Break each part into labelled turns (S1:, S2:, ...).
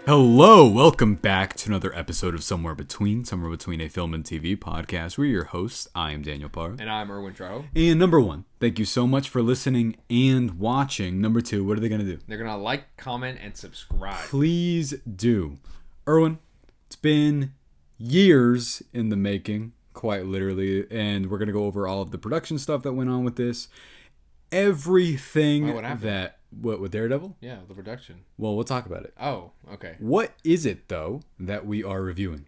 S1: Hello, welcome back to another episode of Somewhere Between a Film and TV podcast. We're your hosts. I am Daniel Parr.
S2: And I'm Erwin.
S1: And number one, thank you so much for listening and watching. Number two, what are they going to do?
S2: They're going to like, comment, and subscribe.
S1: Please do. Erwin, it's been years in the making, quite literally, and we're going to go over all of the production stuff that went on with this. Everything What, with Daredevil?
S2: Yeah, the production.
S1: Well, we'll talk about it.
S2: Oh, okay.
S1: What is it, though, that we are reviewing?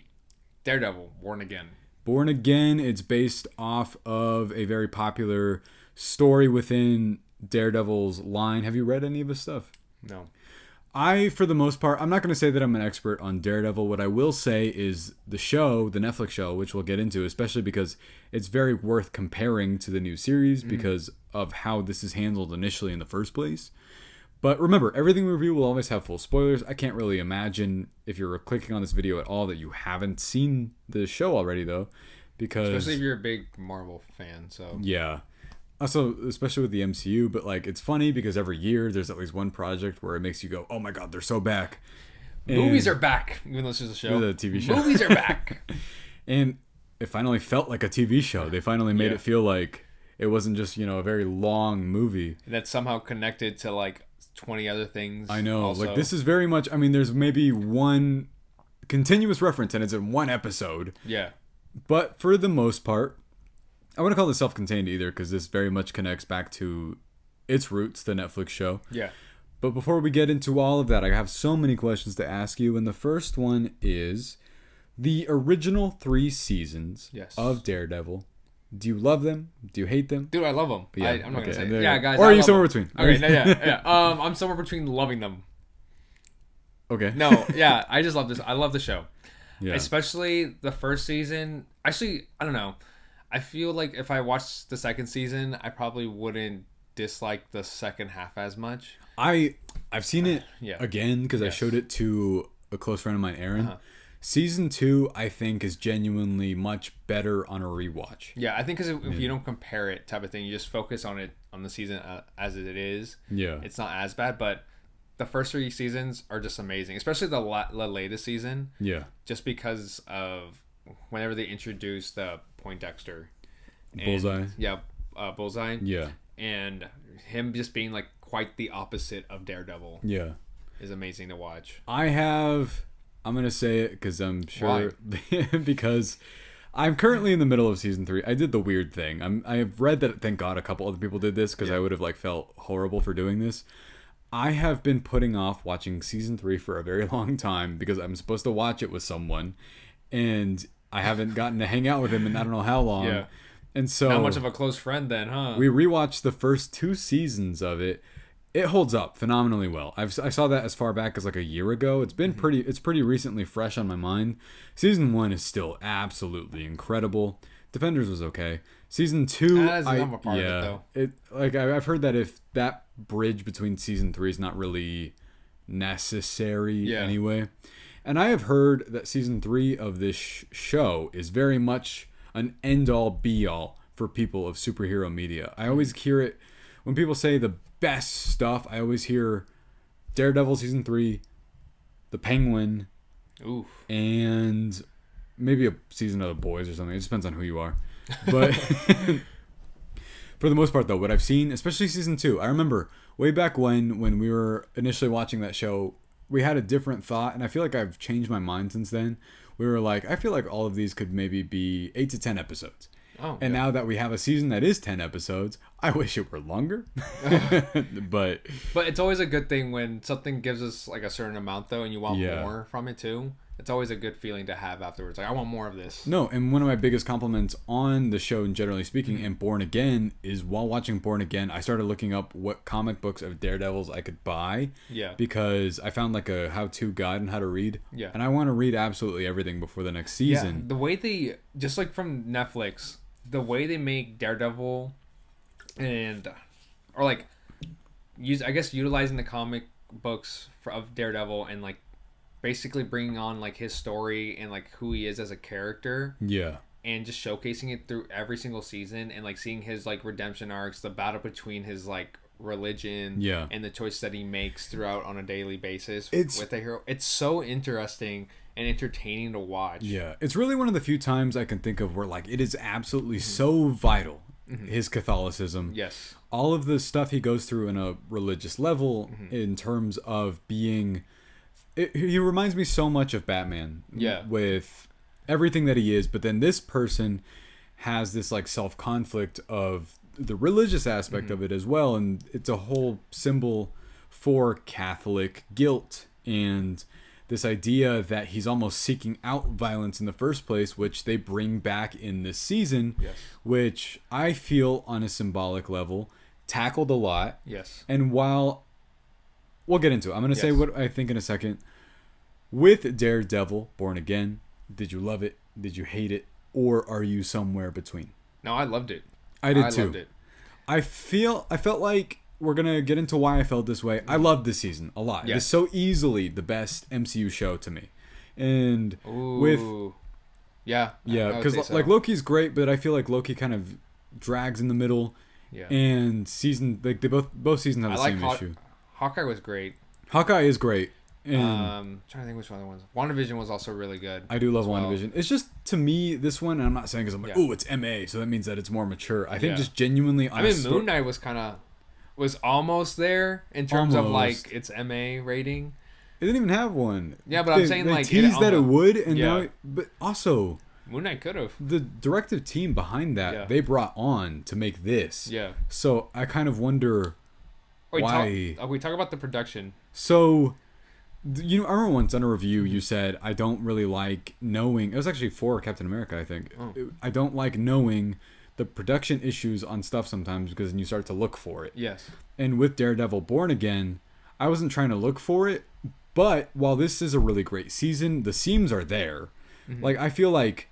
S2: Daredevil, Born Again.
S1: Born Again, it's based off of a very popular story within Daredevil's line. Have you read any of his stuff?
S2: No.
S1: For the most part, I'm not going to say that I'm an expert on Daredevil. What I will say is the show, the Netflix show, which we'll get into, especially because it's very worth comparing to the new series because of how this is handled initially in the first place. But remember, everything we review will always have full spoilers. I can't really imagine if you're clicking on this video at all that you haven't seen the show already, though, because
S2: especially if you're a big Marvel fan. So
S1: yeah. Also, especially with the MCU, but like it's funny because every year there's at least one project where it makes you go, "Oh my God, they're so back!"
S2: Movies are back, even though this is a show.
S1: The TV show.
S2: Movies are back,
S1: and it finally felt like a TV show. They finally made it feel like it wasn't just a very long movie
S2: that's somehow connected to like 20 other things.
S1: I know,
S2: also.
S1: like this is very much. I mean, there's maybe one continuous reference, and it's in one episode.
S2: Yeah,
S1: but for the most part. I want to call this self-contained either because this very much connects back to its roots, the Netflix show.
S2: Yeah.
S1: But before we get into all of that, I have so many questions to ask you. And the first one is the original 3 seasons of Daredevil. Do you love them? Do you hate them?
S2: Dude, I love them.
S1: Yeah,
S2: I'm not going to say it. Yeah, guys.
S1: Or are you somewhere between?
S2: Okay, no, yeah. I'm somewhere between loving them.
S1: Okay.
S2: No, yeah, I just love this. I love the show.
S1: Yeah.
S2: Especially the first season. Actually, I don't know. I feel like if I watched the second season, I probably wouldn't dislike the second half as much.
S1: I've seen it again because I showed it to a close friend of mine, Aaron. Season 2, I think, is genuinely much better on a rewatch.
S2: Yeah, I think because if you don't compare it type of thing, you just focus on it on the season as it is.
S1: Yeah.
S2: It's not as bad, but the first 3 seasons are just amazing, especially the latest season.
S1: Yeah.
S2: Just because of whenever they introduce the Poindexter.
S1: Bullseye.
S2: Bullseye.
S1: Yeah.
S2: And him just being like quite the opposite of Daredevil.
S1: Yeah.
S2: Is amazing to watch.
S1: I'm going to say it because I'm sure. Because I'm currently in the middle of season 3. I did the weird thing. I've read that, thank God, a couple other people did this because I would have felt horrible for doing this. I have been putting off watching season 3 for a very long time because I'm supposed to watch it with someone. And I haven't gotten to hang out with him in I don't know how long.
S2: Yeah.
S1: And so
S2: not much of a close friend then, huh?
S1: We rewatched the first 2 seasons of it. It holds up phenomenally well. I saw that as far back as like a year ago. It's been pretty recently fresh on my mind. Season 1 is still absolutely incredible. Defenders was okay. Season 2,
S2: I'm a part of it though.
S1: I've heard that if that bridge between season 3 is not really necessary anyway. And I have heard that season 3 of this show is very much an end-all, be-all for people of superhero media. I always hear it when people say the best stuff. I always hear Daredevil season 3, The Penguin, and maybe a season of The Boys or something. It just depends on who you are. But for the most part, though, what I've seen, especially season 2, I remember way back when we were initially watching that show, we had a different thought, and I feel like I've changed my mind since then. We were like, I feel like all of these could maybe be 8 to 10 episodes. Now that we have a season that is 10 episodes, I wish it were longer. But
S2: it's always a good thing when something gives us like a certain amount though, and you want more from it too. It's always a good feeling to have afterwards. Like, I want more of this.
S1: No, and one of my biggest compliments on the show, and generally speaking, and Born Again, is while watching Born Again, I started looking up what comic books of Daredevils I could buy.
S2: Yeah.
S1: Because I found like a how-to guide on how to read.
S2: Yeah.
S1: And I want to read absolutely everything before the next season.
S2: Yeah, the way they, just like from Netflix, the way they make Daredevil utilizing the comic books of Daredevil and like basically bringing on like his story and like who he is as a character.
S1: Yeah.
S2: And just showcasing it through every single season and like seeing his like redemption arcs, the battle between his like religion and the choices that he makes throughout on a daily basis with a hero. It's so interesting and entertaining to watch.
S1: Yeah, it's really one of the few times I can think of where like it is absolutely so vital, his Catholicism.
S2: Yes.
S1: All of the stuff he goes through in a religious level in terms of being... he reminds me so much of Batman.
S2: Yeah.
S1: With everything that he is, but then this person has this like self-conflict of the religious aspect of it as well, and it's a whole symbol for Catholic guilt and this idea that he's almost seeking out violence in the first place, which they bring back in this season, which I feel on a symbolic level tackled a lot.
S2: Yes.
S1: And while we'll get into it, I'm going to say what I think in a second. With Daredevil, Born Again, did you love it? Did you hate it? Or are you somewhere between?
S2: No, I loved it.
S1: I did too. Loved it. I felt like we're going to get into why I felt this way. I loved this season a lot. Yes. It's so easily the best MCU show to me. And with...
S2: Yeah.
S1: Yeah, because like Loki's great, but I feel like Loki kind of drags in the middle. Yeah. And they both seasons have the same issue.
S2: Hawkeye was great.
S1: Hawkeye is great. And
S2: I'm trying to think which other ones. WandaVision was also really good.
S1: I do love WandaVision. It's just, to me, this one, and I'm not saying because I'm like, oh, it's MA, so that means that it's more mature. I think just genuinely...
S2: Moon Knight was almost there in terms of like its MA rating.
S1: It didn't even have one.
S2: Yeah, but I'm saying
S1: they
S2: like...
S1: teased that it would, and now... But also...
S2: Moon Knight could have.
S1: The directive team behind that, they brought on to make this.
S2: Yeah.
S1: So I kind of wonder why...
S2: we talk about the production.
S1: So... I remember once on a review you said, I don't really like knowing... It was actually for Captain America, I think. Oh. I don't like knowing the production issues on stuff sometimes because then you start to look for it.
S2: Yes.
S1: And with Daredevil Born Again, I wasn't trying to look for it, but while this is a really great season, the seams are there. Like, I feel like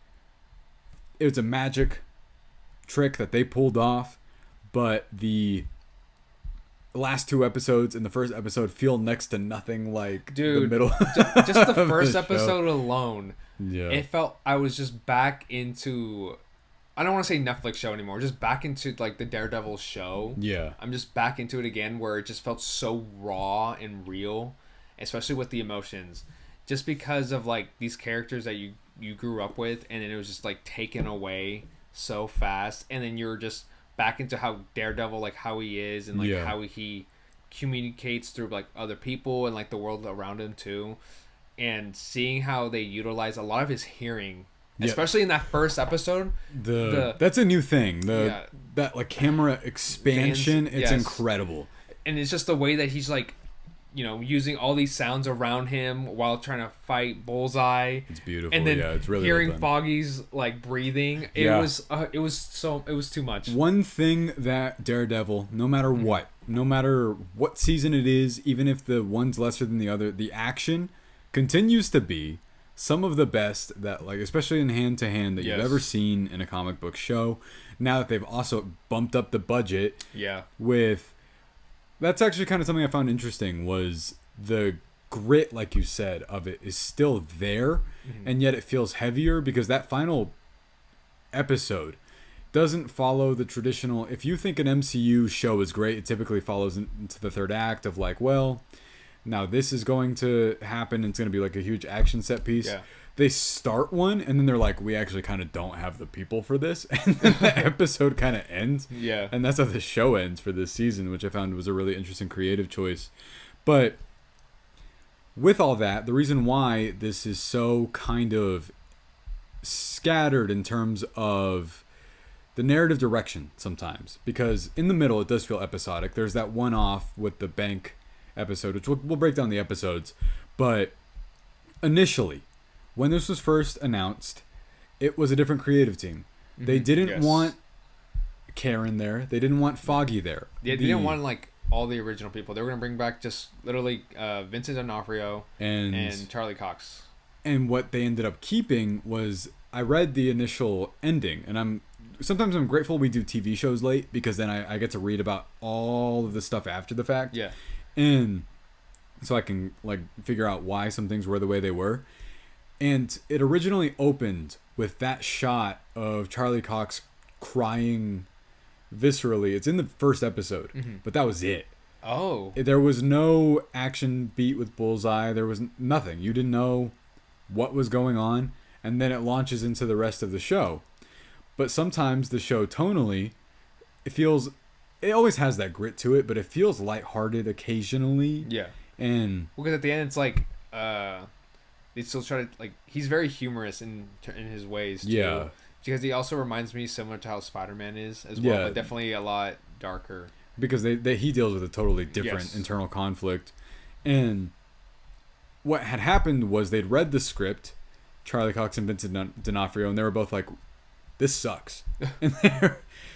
S1: it's a magic trick that they pulled off, but the last two episodes and the first episode feel next to nothing like the middle.
S2: Just the first episode alone, it felt I was just back into... I don't want to say Netflix show anymore. Just back into like the Daredevil show.
S1: Yeah.
S2: I'm just back into it again where it just felt so raw and real, especially with the emotions. Just because of like these characters that you grew up with, and then it was just like taken away so fast, and then you're just back into how Daredevil, like how he is, and like how he communicates through like other people and like the world around him too, and seeing how they utilize a lot of his hearing. Especially in that first episode,
S1: that's a new thing. That like camera expansion, it's incredible.
S2: And it's just the way that he's like, using all these sounds around him while trying to fight Bullseye.
S1: It's beautiful.
S2: And then
S1: it's really
S2: hearing
S1: well done.
S2: Foggy's like breathing. It was too much.
S1: One thing that Daredevil, no matter what season it is, even if the one's lesser than the other, the action continues to be some of the best that, like, especially in hand-to-hand that you've ever seen in a comic book show. Now that they've also bumped up the budget with... That's actually kind of something I found interesting, was the grit, like you said, of it is still there, and yet it feels heavier because that final episode doesn't follow the traditional... If you think an MCU show is great, it typically follows into the third act of like, well... Now this is going to happen. It's going to be like a huge action set piece. Yeah. They start one and then they're like, we actually kind of don't have the people for this. And then the episode kind of ends.
S2: Yeah.
S1: And that's how the show ends for this season, which I found was a really interesting creative choice. But with all that, the reason why this is so kind of scattered in terms of the narrative direction sometimes, because in the middle it does feel episodic. There's that one off with the bank episode, which we'll break down the episodes, but initially when this was first announced, it was a different creative team. They didn't want Karen there, they didn't want Foggy there,
S2: they didn't want like all the original people. They were going to bring back just literally Vincent D'Onofrio and Charlie Cox, and
S1: what they ended up keeping was, I read the initial ending, and sometimes I'm grateful we do TV shows late, because then I get to read about all of the stuff after the fact. And so I can like figure out why some things were the way they were. And it originally opened with that shot of Charlie Cox crying viscerally. It's in the first episode, but that was it.
S2: Oh.
S1: There was no action beat with Bullseye. There was nothing. You didn't know what was going on, and then it launches into the rest of the show. But sometimes the show tonally, it always has that grit to it, but it feels lighthearted occasionally.
S2: Yeah.
S1: And
S2: because at the end it's like they still try to, like, he's very humorous in his ways too.
S1: Yeah.
S2: Because he also reminds me similar to how Spider-Man is as well, but definitely a lot darker. Because
S1: he deals with a totally different internal conflict. And what had happened was they'd read the script, Charlie Cox and Vincent D'Onofrio, and they were both like, this sucks.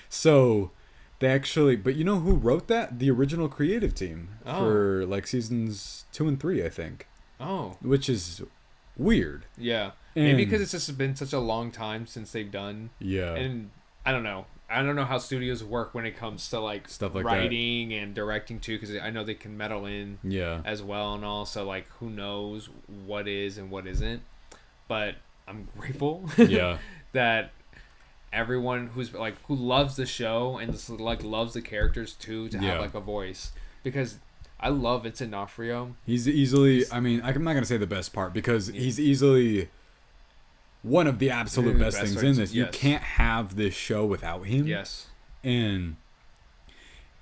S1: So they actually, but you know who wrote that? The original creative team for like seasons 2 and 3, I think.
S2: Oh.
S1: Which is weird.
S2: Yeah. Maybe because it's just been such a long time since they've done.
S1: Yeah.
S2: And I don't know how studios work when it comes to like
S1: stuff like
S2: writing
S1: that.
S2: And directing too, because I know they can meddle in as well and all. So like, who knows what is and what isn't. But I'm grateful that everyone who loves the show and just like loves the characters too to have like a voice, because I love Vincent D'Onofrio.
S1: He's easily, I mean, I'm not gonna say the best part, because he's easily one of the absolute best things in this. You can't have this show without him.
S2: Yes.
S1: And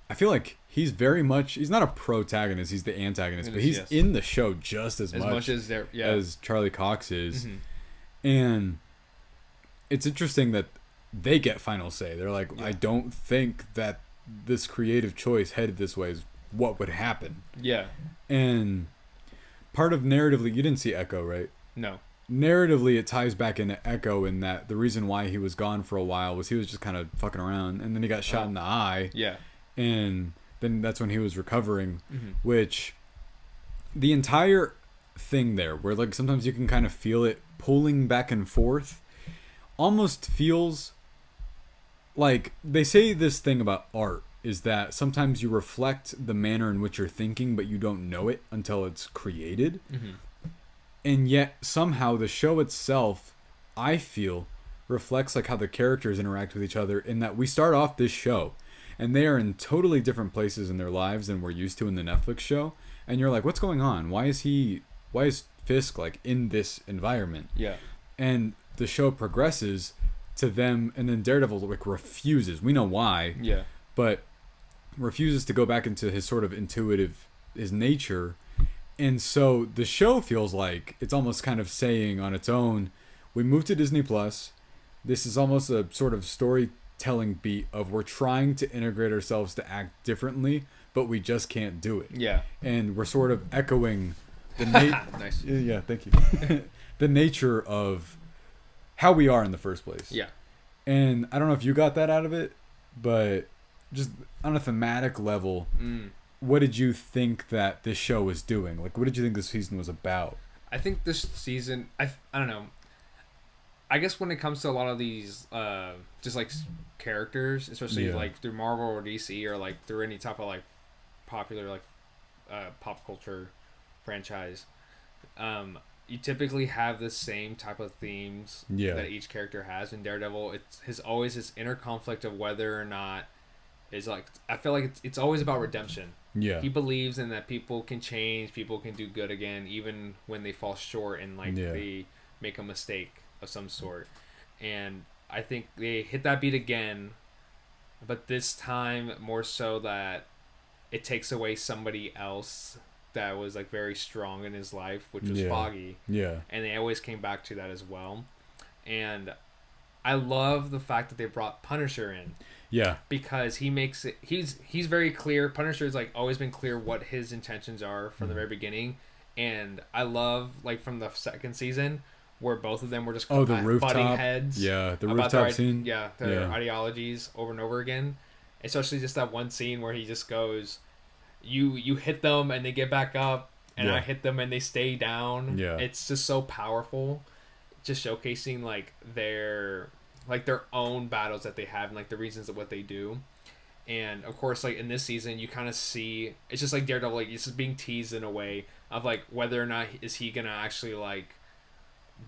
S1: I feel like he's not a protagonist, he's the antagonist, but he's in the show just as much as Charlie Cox is. And it's interesting that they get final say. They're like, I don't think that this creative choice headed this way is what would happen.
S2: Yeah.
S1: And part of narratively, you didn't see Echo, right?
S2: No.
S1: Narratively, it ties back into Echo in that the reason why he was gone for a while was he was just kind of fucking around, and then he got shot in the eye.
S2: Yeah.
S1: And then that's when he was recovering, which the entire thing there, where like sometimes you can kind of feel it pulling back and forth, almost feels like they say this thing about art is that sometimes you reflect the manner in which you're thinking, but you don't know it until it's created. And yet somehow the show itself, I feel, reflects like how the characters interact with each other, in that we start off this show and they are in totally different places in their lives than we're used to in the Netflix show, and you're like, what's going on? Why is Fisk like in this environment?
S2: Yeah.
S1: And the show progresses to them, and then Daredevil like refuses. We know why.
S2: Yeah. But
S1: refuses to go back into his sort of his nature. And so the show feels like it's almost kind of saying on its own, we moved to Disney Plus. This is almost a sort of storytelling beat of we're trying to integrate ourselves to act differently, but we just can't do it.
S2: Yeah.
S1: And we're sort of echoing the
S2: nice.
S1: Yeah, thank you. The nature of how we are in the first place.
S2: Yeah.
S1: And I don't know if you got that out of it, but just on a thematic level, what did you think that this show was doing? Like, what did you think this season was about?
S2: I think this season, I don't know. I guess when it comes to a lot of these, just like characters, especially like through Marvel or DC or like through any type of like popular like pop culture franchise, you typically have the same type of themes that each character has. In Daredevil, it's always this inner conflict of whether or not is like, I feel like it's always about redemption.
S1: Yeah.
S2: He believes in that people can change, people can do good again, even when they fall short and like they make a mistake of some sort. And I think they hit that beat again, but this time more so that it takes away somebody else that was like very strong in his life, which was Foggy. Yeah. And they always came back to that as well. And I love the fact that they brought Punisher in. Yeah. Because he makes it, he's very clear. Punisher's like always been clear what his intentions are from the very beginning. And I love like from the second season where both of them were just
S1: the rooftop
S2: butting heads.
S1: Yeah, the rooftop scene.
S2: Yeah, their ideologies over and over again. Especially just that one scene where he just goes, You hit them and they get back up, and I hit them and they stay down. Yeah. It's just so powerful, just showcasing like their own battles that they have and like the reasons of what they do. And of course, like in this season, you kind of see it's just like Daredevil, like it's just being teased in a way of like whether or not is he gonna actually like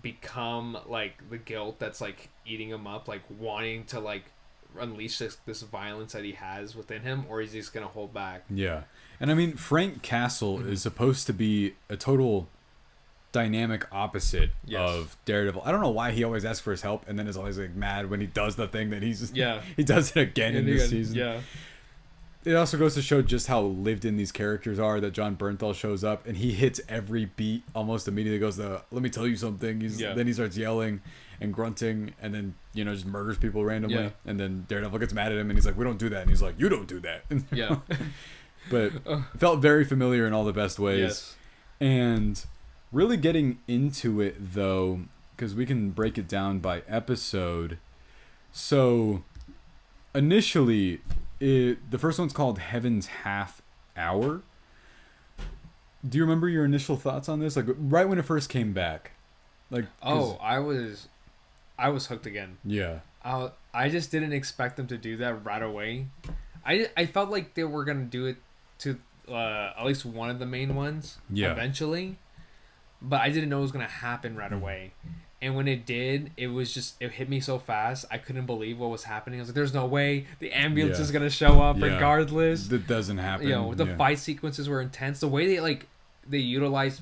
S2: become like the guilt that's like eating him up, like wanting to like unleash this violence that he has within him, or is he just gonna hold back?
S1: Yeah, and I mean Frank Castle is supposed to be a total dynamic opposite of Daredevil. I don't know why he always asks for his help and then is always like mad when he does the thing that he does it again in this season.
S2: Yeah.
S1: It also goes to show just how lived in these characters are, that John Bernthal shows up and he hits every beat almost immediately. Goes to, let me tell you something. Then he starts yelling and grunting and then, just murders people randomly. Yeah. And then Daredevil gets mad at him and he's like, we don't do that. And he's like, you don't do that.
S2: Yeah.
S1: But it felt very familiar in all the best ways.
S2: Yes.
S1: And really getting into it, though, because we can break it down by episode. So, initially, the first one's called Heaven's Half Hour. Do you remember your initial thoughts on this? Like, right when it first came back?
S2: I was hooked again.
S1: Yeah.
S2: I just didn't expect them to do that right away. I felt like they were going to do it to at least one of the main ones eventually. But I didn't know it was going to happen right away. And when it did, it hit me so fast. I couldn't believe what was happening. I was like, there's no way the ambulance is going to show up regardless.
S1: That doesn't happen.
S2: The fight sequences were intense. The way they utilized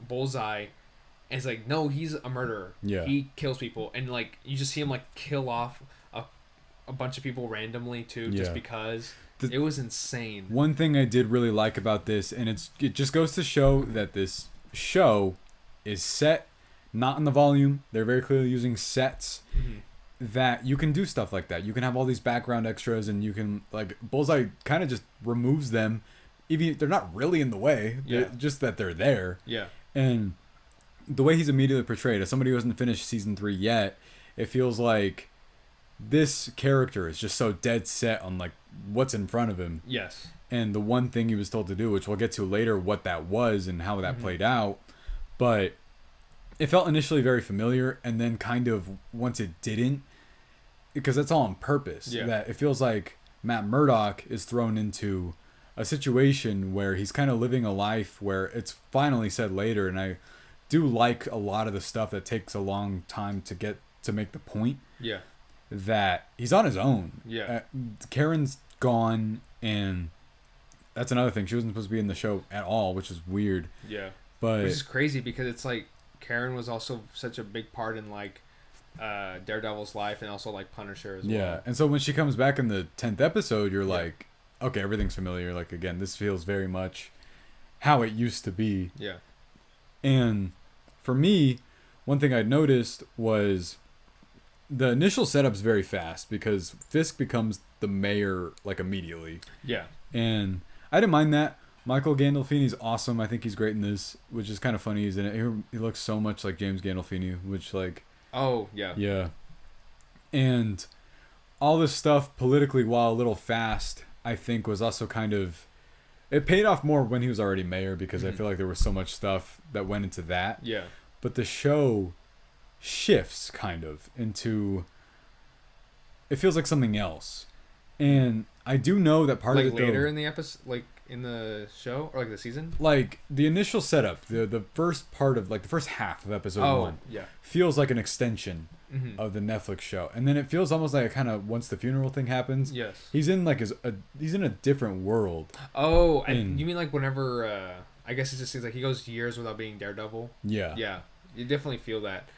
S2: Bullseye, and it's like, no, he's a murderer.
S1: Yeah.
S2: He kills people. And you just see him kill off a bunch of people randomly too, just because. It was insane.
S1: One thing I did really like about this, and it just goes to show that this show is set not in the volume. They're very clearly using sets that you can do stuff like that. You can have all these background extras and you can Bullseye kind of just removes them. Even they're not really in the way. Just that they're there.
S2: Yeah.
S1: And the way he's immediately portrayed, as somebody who hasn't finished season 3 yet, it feels like this character is just so dead set on what's in front of him.
S2: Yes.
S1: And the one thing he was told to do, which we'll get to later what that was and how that played out, but it felt initially very familiar, and then kind of once it didn't, because that's all on purpose.
S2: Yeah.
S1: That it feels like Matt Murdock is thrown into a situation where he's kind of living a life where it's finally said later, and I do like a lot of the stuff that takes a long time to get to make the point.
S2: Yeah.
S1: That he's on his own.
S2: Yeah.
S1: Karen's gone, and that's another thing. She wasn't supposed to be in the show at all, which is weird.
S2: Yeah.
S1: But
S2: which is crazy because it's Karen was also such a big part in Daredevil's life and also Punisher as well.
S1: Yeah, and so when she comes back in the 10th episode, you're like, okay, everything's familiar. Again, this feels very much how it used to be.
S2: Yeah.
S1: And for me, one thing I'd noticed was the initial setup's very fast because Fisk becomes the mayor immediately.
S2: Yeah.
S1: And I didn't mind that. Michael Gandolfini's awesome. I think he's great in this, which is kind of funny. He's in it. He looks so much like James Gandolfini, which
S2: oh, yeah.
S1: Yeah. And all this stuff politically, while a little fast, I think was also kind of... It paid off more when he was already mayor because I feel like there was so much stuff that went into that.
S2: Yeah.
S1: But the show shifts kind of into... It feels like something else. And I do know that part of it
S2: later in the episode, in the show or the season,
S1: the initial setup, the first part of the first half of episode 1, feels like an extension of the Netflix show, and then it feels almost like kind of once the funeral thing happens, he's in he's in a different world.
S2: Oh, and you mean whenever I guess it just seems like he goes years without being Daredevil. Yeah. You definitely feel that.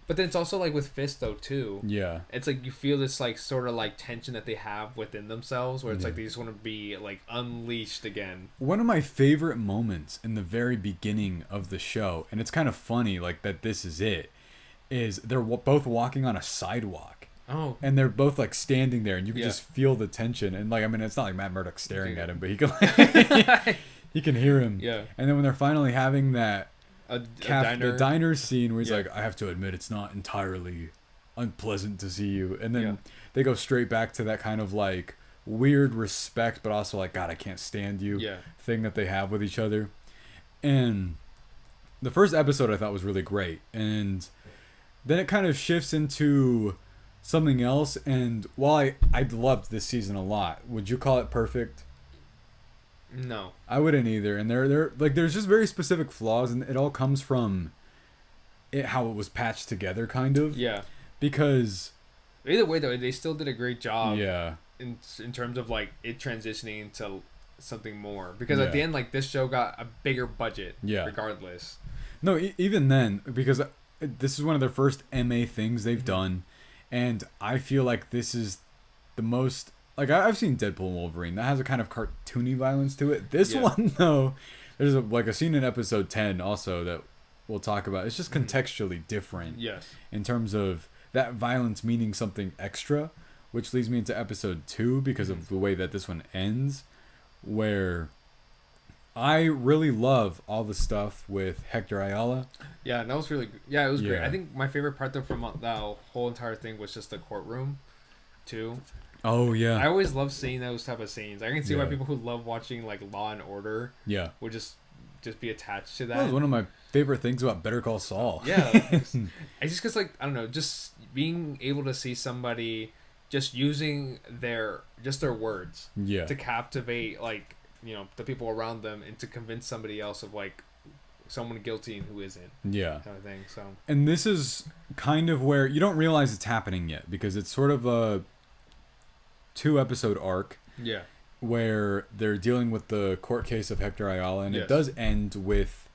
S2: But then it's also with Fisk though too.
S1: Yeah.
S2: It's you feel this sort of tension that they have within themselves where it's they just want to be unleashed again.
S1: One of my favorite moments in the very beginning of the show, and it's kind of funny that this is it, is they're both walking on a sidewalk.
S2: Oh.
S1: And they're both standing there and you can just feel the tension and I mean it's not like Matt Murdock staring at him, but he can he can hear him.
S2: Yeah.
S1: And then when they're finally having that
S2: the
S1: diner scene where he's I have to admit it's not entirely unpleasant to see you, and then they go straight back to that kind of weird respect but also God, I can't stand you thing that they have with each other. And the first episode I thought was really great, and then it kind of shifts into something else, and while I loved this season a lot, would you call it perfect?
S2: No,
S1: I wouldn't either. And there's just very specific flaws, and it all comes from how it was patched together, kind of.
S2: Yeah.
S1: Because
S2: Either way, though, they still did a great job.
S1: Yeah.
S2: In terms of like it transitioning into something more, because at the end, like, this show got a bigger budget. Yeah. Regardless.
S1: No, even then, because this is one of their first MA things they've done, and I feel like this is the most, like, I've seen Deadpool and Wolverine that has a kind of cartoony violence to it. This one, though, there's like a scene in episode 10 also that we'll talk about. It's just contextually different.
S2: Yes.
S1: In terms of that violence meaning something extra, which leads me into episode 2 because of the way that this one ends, where I really love all the stuff with Hector Ayala.
S2: Yeah, that was really good. Yeah, it was great. I think my favorite part, though, from that whole entire thing was just the courtroom, too.
S1: Oh, yeah.
S2: I always love seeing those type of scenes. I can see why people who love watching, like, Law and Order would just be attached to that.
S1: That was one of my favorite things about Better Call Saul.
S2: Yeah. It's just because, like, I don't know, just being able to see somebody just using their words to captivate, like, you know, the people around them, and to convince somebody else of, like, someone guilty and who isn't.
S1: Yeah.
S2: Kind of thing. So.
S1: And this is kind of where you don't realize it's happening yet, because it's sort of a 2-episode arc.
S2: Yeah.
S1: Where they're dealing with the court case of Hector Ayala, and it does end with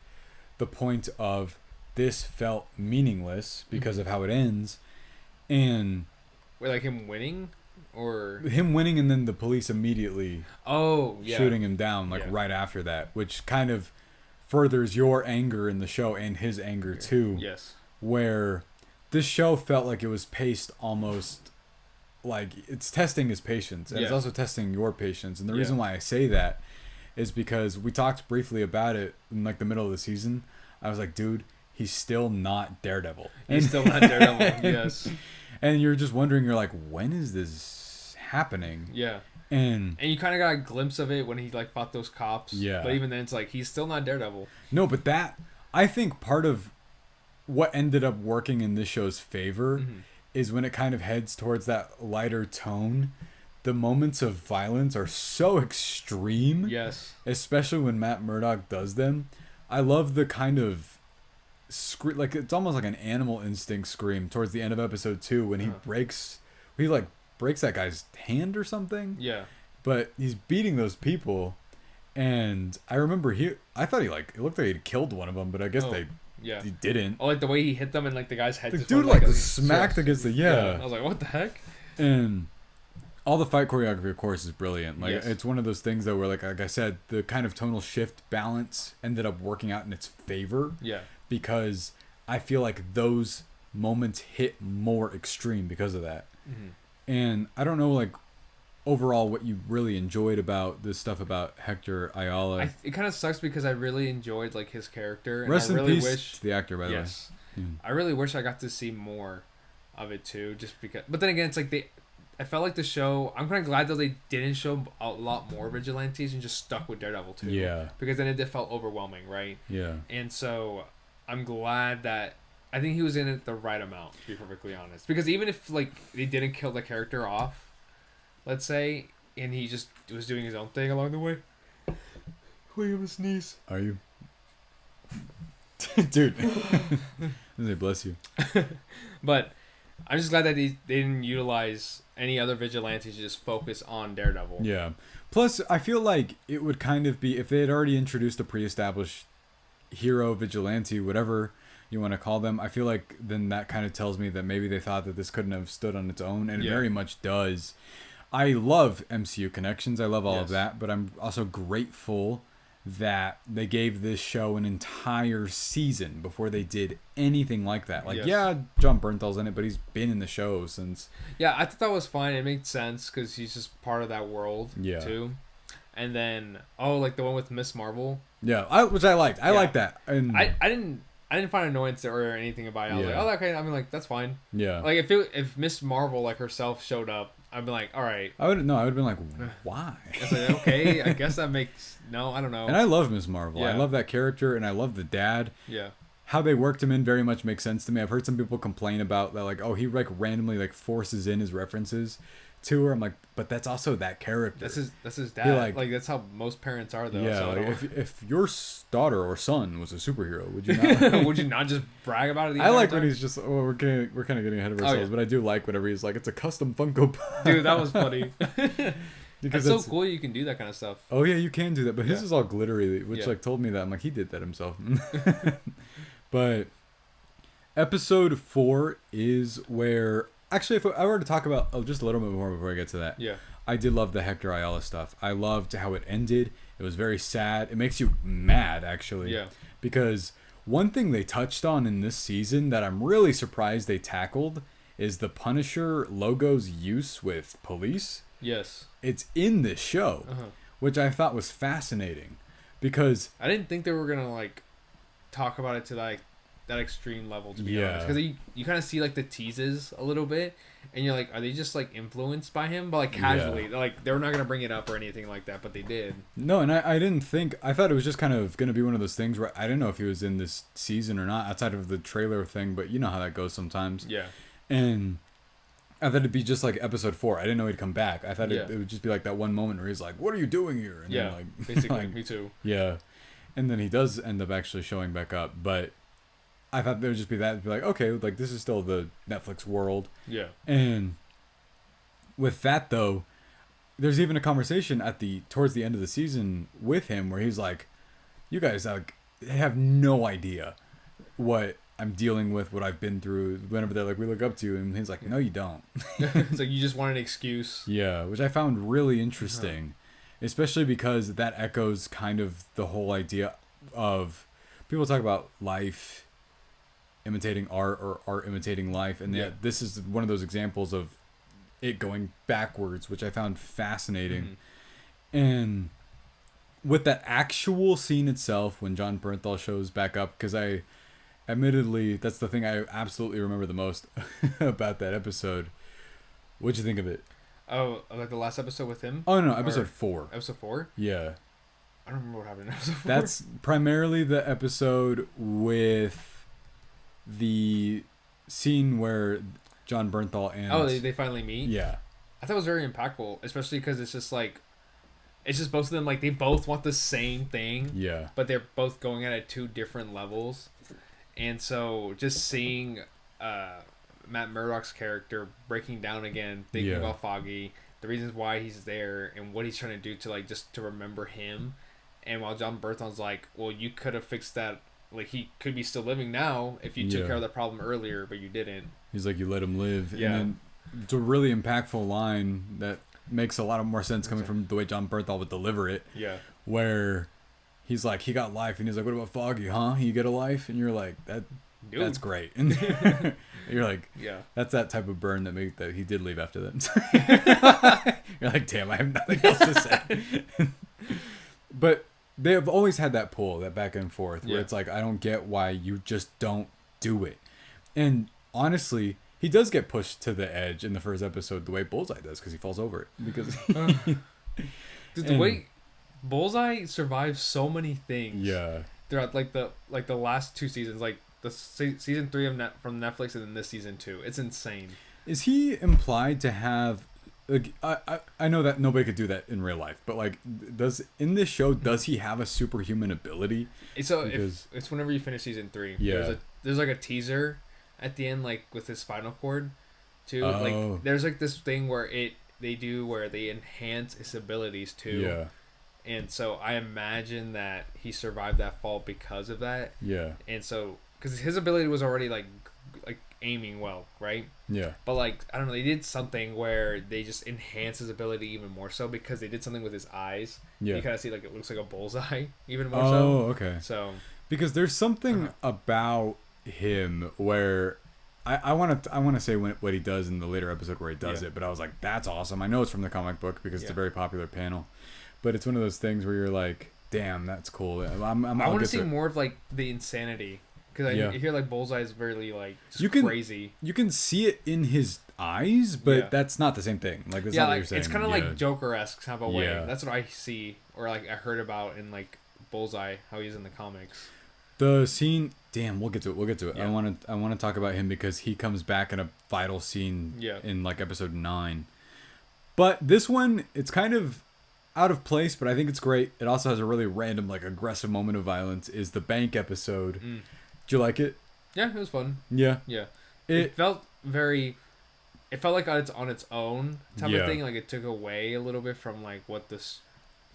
S1: the point of this felt meaningless because of how it ends, and
S2: wait, like him winning, or
S1: him winning, and then the police immediately shooting him down right after that, which kind of furthers your anger in the show and his anger too.
S2: Yes,
S1: where this show felt like it was paced almost like it's testing his patience, and it's also testing your patience. And the reason why I say that is because we talked briefly about it in like the middle of the season. I was like, dude, he's still not Daredevil.
S2: He's still not Daredevil. Yes.
S1: And you're just wondering, you're like, when is this happening?
S2: Yeah.
S1: And
S2: you kind of got a glimpse of it when he like fought those cops.
S1: Yeah.
S2: But even then, it's like he's still not Daredevil.
S1: No, but that, I think part of what ended up working in this show's favor is when it kind of heads towards that lighter tone. The moments of violence are so extreme.
S2: Yes.
S1: Especially when Matt Murdock does them. I love the kind of like, it's almost like an Animal Instinct scream towards the end of episode 2 when he breaks that guy's hand or something.
S2: Yeah.
S1: But he's beating those people, and I remember I thought it looked like he'd killed one of them, but I guess he didn't.
S2: Oh, like the way he hit them and like the guy's head.
S1: The dude like smacked against the
S2: I was like, what the heck?
S1: And all the fight choreography, of course, is brilliant. Like it's one of those things that where like I said, the kind of tonal shift balance ended up working out in its favor.
S2: Yeah.
S1: Because I feel like those moments hit more extreme because of that. And I don't know, like, overall what you really enjoyed about this stuff about Hector Ayala.
S2: It kind of sucks because I really enjoyed like his character. And
S1: Rest
S2: I really
S1: in peace
S2: wish
S1: to the actor, by the way.
S2: I really wish I got to see more of it too, just because. But then again, it's like I felt like the show. I'm kind of glad that they didn't show a lot more vigilantes and just stuck with Daredevil too.
S1: Yeah.
S2: Because then it felt overwhelming, right?
S1: Yeah.
S2: And so I'm glad that I think he was in it the right amount, to be perfectly honest. Because even if like they didn't kill the character off, let's say, and he just was doing his own thing along the way. Wait, I'm a sneeze.
S1: Are you? Dude. Bless you.
S2: But I'm just glad that they didn't utilize any other vigilantes to just focus on Daredevil.
S1: Yeah. Plus, I feel like it would kind of be, if they had already introduced a pre-established hero, vigilante, whatever you want to call them, I feel like then that kind of tells me that maybe they thought that this couldn't have stood on its own, and it very much does. I love MCU connections. I love all of that, but I'm also grateful that they gave this show an entire season before they did anything like that. Like, John Bernthal's in it, but he's been in the show since.
S2: Yeah, I thought that was fine. It made sense because he's just part of that world, too. And then, like the one with Miss Marvel.
S1: Yeah, which I liked. I liked that. And
S2: I didn't find annoyance or anything about it. I was like, okay. I mean, like, that's fine.
S1: Yeah.
S2: Like, if Miss Marvel, like, herself showed up, I'd be like, all right.
S1: I would have been like, why?
S2: It's like, okay, I guess that makes... No, I don't know.
S1: And I love Miss Marvel. I love that character, and I love the dad.
S2: Yeah.
S1: How they worked him in very much makes sense to me. I've heard some people complain about that, like, he like randomly like forces in his references to her. I'm like, but that's also that character.
S2: That's his dad. Like that's how most parents are though.
S1: Yeah,
S2: so
S1: like if your daughter or son was a superhero, would you not?
S2: Would you not just brag about it?
S1: I like when he's just. Oh, we're kind of getting ahead of ourselves, but I do like whenever he's like, it's a custom Funko Pop.
S2: Dude, that was funny.
S1: Because
S2: it's so cool you can do that kind of stuff.
S1: Oh yeah, you can do that, but his is all glittery, which like told me that I'm like he did that himself. But episode 4 is where actually, if I were to talk about just a little bit more before I get to that, I did love the Hector Ayala stuff. I loved how it ended. It was very sad. It makes you mad actually, because one thing they touched on in this season that I'm really surprised they tackled is the Punisher logo's use with police.
S2: Yes.
S1: It's in this show, which I thought was fascinating because
S2: I didn't think they were going to like talk about it to like that extreme level, to be honest, because you kind of see like the teases a little bit and you're like, are they just like influenced by him? But like casually, like they were not going to bring it up or anything like that, but they did.
S1: No, and I didn't think, I thought it was just kind of going to be one of those things where I didn't know if he was in this season or not outside of the trailer thing, but you know how that goes sometimes.
S2: Yeah.
S1: And I thought it'd be just like episode 4. I didn't know he'd come back. I thought it would just be like that one moment where he's like, "What are you doing here?" And then like,
S2: basically,
S1: like,
S2: me too.
S1: Yeah, and then he does end up actually showing back up. But I thought there would just be that, be like, okay, like this is still the Netflix world.
S2: Yeah.
S1: And with that though, there's even a conversation towards the end of the season with him where he's like, "You guys like have no idea what I'm dealing with, what I've been through." Whenever they're like, "We look up to you," and he's like, "No, you don't."
S2: It's like you just want an excuse.
S1: Yeah, which I found really interesting, especially because that echoes kind of the whole idea of people talk about life imitating art or art imitating life, and this is one of those examples of it going backwards, which I found fascinating. And with that actual scene itself, when John Bernthal shows back up, because admittedly, that's the thing I absolutely remember the most about that episode. What'd you think of it?
S2: Oh, like the last episode with him?
S1: Oh, no, episode 4.
S2: Episode 4?
S1: Yeah.
S2: I don't remember what happened in episode 4.
S1: That's primarily the episode with the scene where John Bernthal and...
S2: Oh, they finally meet?
S1: Yeah.
S2: I thought it was very impactful, especially because it's just like... It's just both of them, like, they both want the same thing.
S1: Yeah.
S2: But they're both going at it 2 different levels. And so just seeing Matt Murdock's character breaking down again, thinking about Foggy, the reasons why he's there, and what he's trying to do to like just to remember him. And while John Bertham's like, well, you could have fixed that. Like he could be still living now if you took care of that problem earlier, but you didn't. He's
S1: like, you let him live. Yeah. And then it's a really impactful line that makes a lot of more sense coming from the way John Bernthal would deliver it.
S2: Yeah.
S1: Where he's like, he got life, and he's like, what about Foggy, huh? You get a life? And you're like, that's great. And you're like, that's that type of burn that he did leave after that. You're like, damn, I have nothing else to say. But they have always had that pull, that back and forth, where it's like, I don't get why you just don't do it. And honestly, he does get pushed to the edge in the first episode the way Bullseye does, because he falls over it. Because
S2: Dude, the way Bullseye survives so many things.
S1: Yeah.
S2: Throughout the last 2 seasons, like the season 3 of from Netflix, and then this season 2. It's insane.
S1: Is he implied to have? Like, I know that nobody could do that in real life, but like, does he have a superhuman ability?
S2: So it's whenever you finish season 3.
S1: Yeah.
S2: There's like a teaser at the end, like with his spinal cord, too.
S1: Oh.
S2: Like there's like this thing where they enhance his abilities too.
S1: Yeah.
S2: And so I imagine that he survived that fall because of that.
S1: Yeah.
S2: And so, because his ability was already like aiming well, right?
S1: Yeah.
S2: But like, I don't know, they did something where they just enhance his ability even more so, because they did something with his eyes. Yeah. You kind of see like it looks like a bullseye even more so.
S1: Oh, okay.
S2: So
S1: because there's something about him where I want to say what he does in the later episode where he does it, but I was like, that's awesome. I know it's from the comic book because it's a very popular panel. But it's one of those things where you're like, damn, that's cool. I
S2: want to see more of like the insanity, because I hear like Bullseye is very like just crazy.
S1: You can see it in his eyes, but that's not the same thing. Like that's not what you're saying.
S2: It's kind of like Joker-esque type of way. That's what I see, or like I heard about in like Bullseye, how he's in the comics.
S1: The scene, damn, we'll get to it.
S2: Yeah.
S1: I want to talk about him because he comes back in a vital scene in like episode 9. But this one, it's kind of out of place, but I think it's great. It also has a really random, like, aggressive moment of violence. Is the bank episode? Did you like it?
S2: Yeah, it was fun.
S1: Yeah.
S2: It felt very. It felt like it's on its own type of thing. Like it took away a little bit from like what this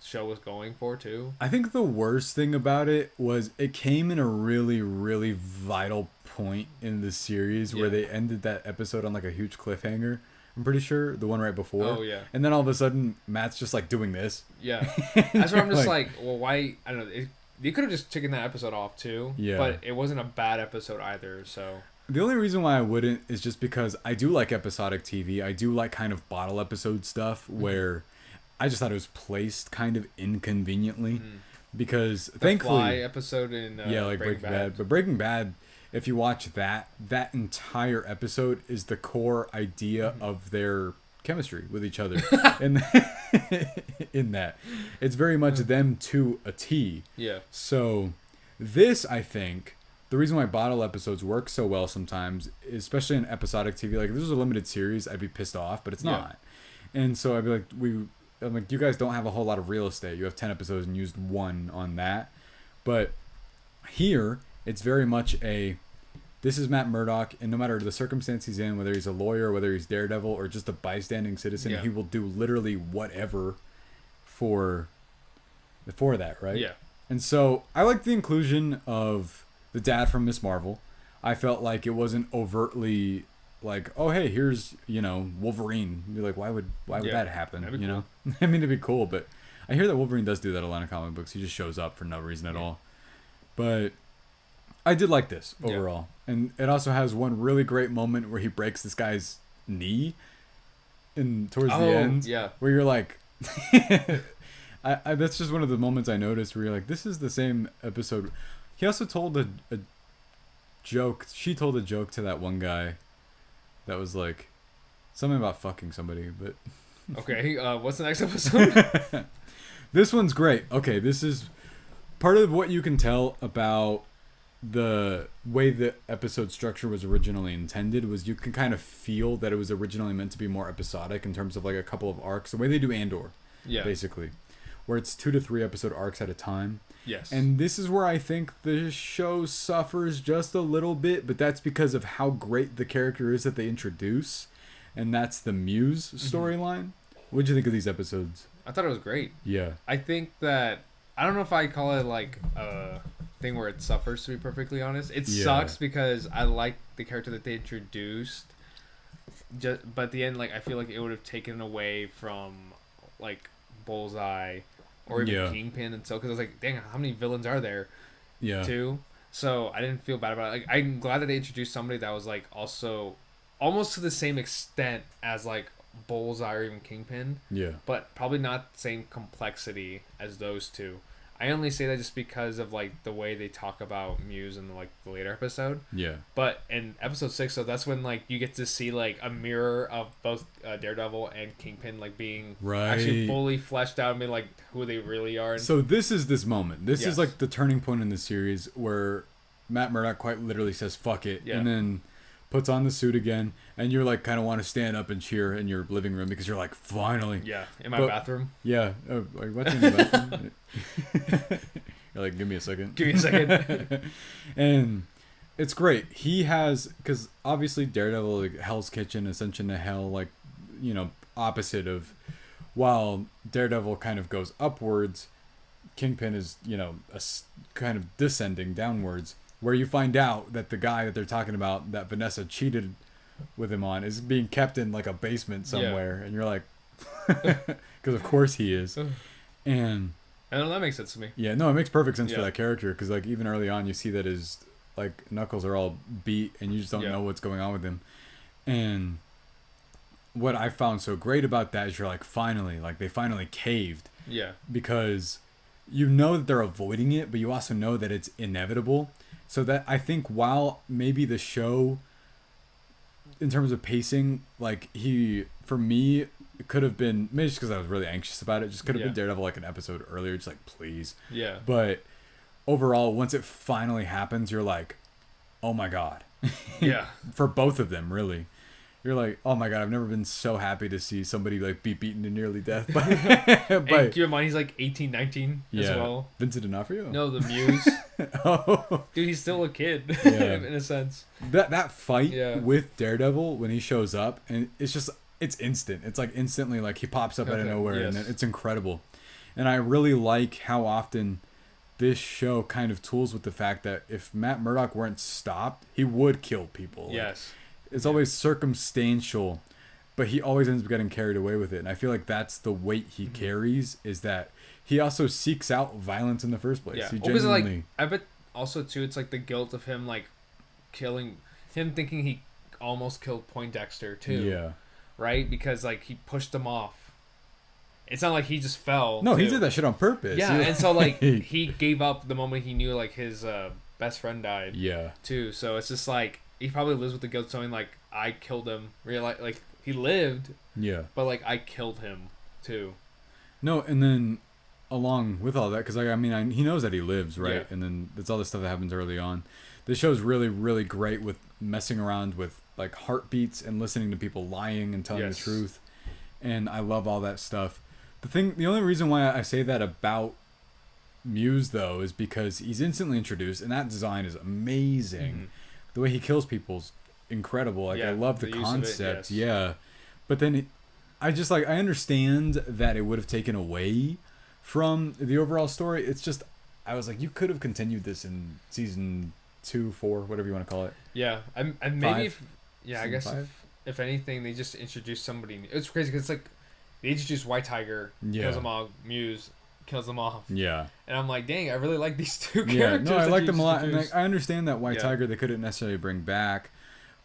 S2: show was going for too.
S1: I think the worst thing about it was it came in a really, really vital point in the series where they ended that episode on like a huge cliffhanger. I'm pretty sure the one right before.
S2: Oh yeah.
S1: And then all of a sudden, Matt's just like doing this.
S2: Yeah. That's why I'm just like, well, why? I don't know. You could have just taken that episode off too. Yeah. But it wasn't a bad episode either. So.
S1: The only reason why I wouldn't is just because I do like episodic TV. I do like kind of bottle episode stuff where I just thought it was placed kind of inconveniently because
S2: the
S1: thankfully
S2: Fly episode in
S1: like Breaking Bad. But Breaking Bad, if you watch that entire episode is the core idea of their chemistry with each other. And in that, it's very much them to a T.
S2: Yeah.
S1: So this, I think. The reason why bottle episodes work so well sometimes, especially in episodic TV, like if this was a limited series, I'd be pissed off, but it's not. And so I'd be like, I'm like, you guys don't have a whole lot of real estate. You have 10 episodes and used one on that. But here, it's very much this is Matt Murdock, and no matter the circumstance he's in, whether he's a lawyer, whether he's Daredevil, or just a bystanding citizen, he will do literally whatever for that, right?
S2: Yeah.
S1: And so I like the inclusion of the dad from Miss Marvel. I felt like it wasn't overtly like, oh hey, here's Wolverine. You're like, why would that happen? You know, I mean, it'd be cool, but I hear that Wolverine does do that a lot in comic books. He just shows up for no reason at all. But I did like this overall, and it also has one really great moment where he breaks this guy's knee, towards the end, where you're like. I that's just one of the moments I noticed where you're like, this is the same episode. He also told a joke. She told a joke to that one guy that was like something about fucking somebody, but
S2: okay, what's the next episode?
S1: This one's great. Okay, this is part of what you can tell about the way the episode structure was originally intended was you can kind of feel that it was originally meant to be more episodic in terms of like a couple of arcs, the way they do Andor, basically, where it's 2 to 3 episode arcs at a time.
S2: Yes.
S1: And this is where I think the show suffers just a little bit, but that's because of how great the character is that they introduce, and that's the Muse storyline. What'd you think of these episodes?
S2: I thought it was great.
S1: Yeah.
S2: I think that, I don't know if I call it like a thing where it suffers, to be perfectly honest. It sucks because I like the character that they introduced, but at the end, like, I feel like it would have taken away from, like, Bullseye or even Kingpin and so, because I was like, dang, how many villains are there? Too. So I didn't feel bad about it. Like, I'm glad that they introduced somebody that was like also almost to the same extent as like Bullseye or even Kingpin. Yeah. But probably not the same complexity as those two. I only say that just because of like the way they talk about Muse in like the later episode. Yeah. But in episode 6, so that's when like you get to see like a mirror of both Daredevil and Kingpin like being actually fully fleshed out and be like who they really are.
S1: So this is this moment. This is like the turning point in the series where Matt Murdock quite literally says "fuck it," and then puts on the suit again, and you're like kind of want to stand up and cheer in your living room because you're like, finally.
S2: Yeah, in my bathroom.
S1: Yeah, like what's in your bathroom? You're like, give me a second.
S2: Give me a second.
S1: And it's great. He has, because obviously Daredevil, like Hell's Kitchen, Ascension to Hell, like, opposite of, while Daredevil kind of goes upwards, Kingpin is, kind of descending downwards. Where you find out that the guy that they're talking about that Vanessa cheated with him on is being kept in like a basement somewhere, and you're like, because of course he is, and
S2: I know that makes sense to me.
S1: Yeah, no, it makes perfect sense for that character because like even early on you see that his like knuckles are all beat and you just don't know what's going on with him, and what I found so great about that is you're like they finally caved, because you know that they're avoiding it, but you also know that it's inevitable. So that I think while maybe the show, in terms of pacing, like for me, it could have been, maybe just because I was really anxious about it, just could have been Daredevil like an episode earlier, just like, please. Yeah. But overall, once it finally happens, you're like, oh my God. Yeah. For both of them, really. You're like, oh my god, I've never been so happy to see somebody like be beaten to nearly death.
S2: And keep in mind, he's like 18, 19 as well.
S1: Vincent D'Onofrio?
S2: No, the Muse.
S1: Oh.
S2: Dude, he's still a kid in a sense.
S1: That fight with Daredevil when he shows up, and it's instant. It's like instantly, like he pops up out of nowhere, and it's incredible. And I really like how often this show kind of tools with the fact that if Matt Murdock weren't stopped, he would kill people.
S2: Yes.
S1: It's always circumstantial, but he always ends up getting carried away with it. And I feel like that's the weight he carries, is that he also seeks out violence in the first place.
S2: Yeah.
S1: He
S2: genuinely... like, I bet also, too, it's like the guilt of him, like, him thinking he almost killed Poindexter, too.
S1: Yeah.
S2: Right? Because, like, he pushed him off. It's not like he just fell.
S1: No, he did that shit on purpose.
S2: Yeah, and so, like, he gave up the moment he knew, like, his best friend died.
S1: Yeah.
S2: Too. So it's just, like, he probably lives with the guilt knowing, like, I killed him. Like, he lived.
S1: Yeah.
S2: But, like, I killed him, too.
S1: No, and then along with all that, because, like, I mean, he knows that he lives, right?
S2: Yeah.
S1: And then there's all this stuff that happens early on. This show's really, really great with messing around with, like, heartbeats and listening to people lying and telling the truth. And I love all that stuff. The only reason why I say that about Muse, though, is because he's instantly introduced, and that design is amazing. Mm-hmm. The way he kills people's incredible. Like, I love the concept. But then I understand that it would have taken away from the overall story. It's just, I was like, you could have continued this in season 2, 4, whatever you want to call it.
S2: Yeah. And maybe I guess if anything, they just introduced somebody new. It's crazy because it's like they introduced White Tiger, kills them all, Muse kills them off. Yeah. And I'm like, dang, I really like these two characters.
S1: No, I like them a lot. And I understand that White Tiger they couldn't necessarily bring back,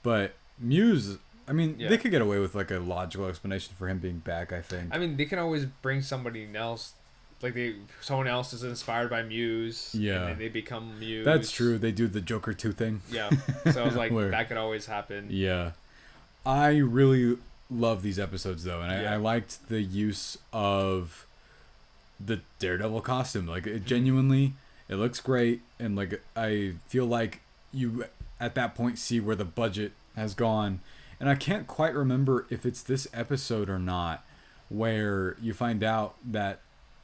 S1: but Muse, I mean, they could get away with like a logical explanation for him being back, I think.
S2: I mean, they can always bring somebody else. Like someone else is inspired by Muse. Yeah. And then they become Muse.
S1: That's true. They do the Joker 2 thing.
S2: Yeah. So I was like, that could always happen.
S1: Yeah. I really love these episodes though, and I liked the use of the Daredevil costume. Like, it genuinely, it looks great, and like I feel like you at that point see where the budget has gone. And I can't quite remember if it's this episode or not, where you find out that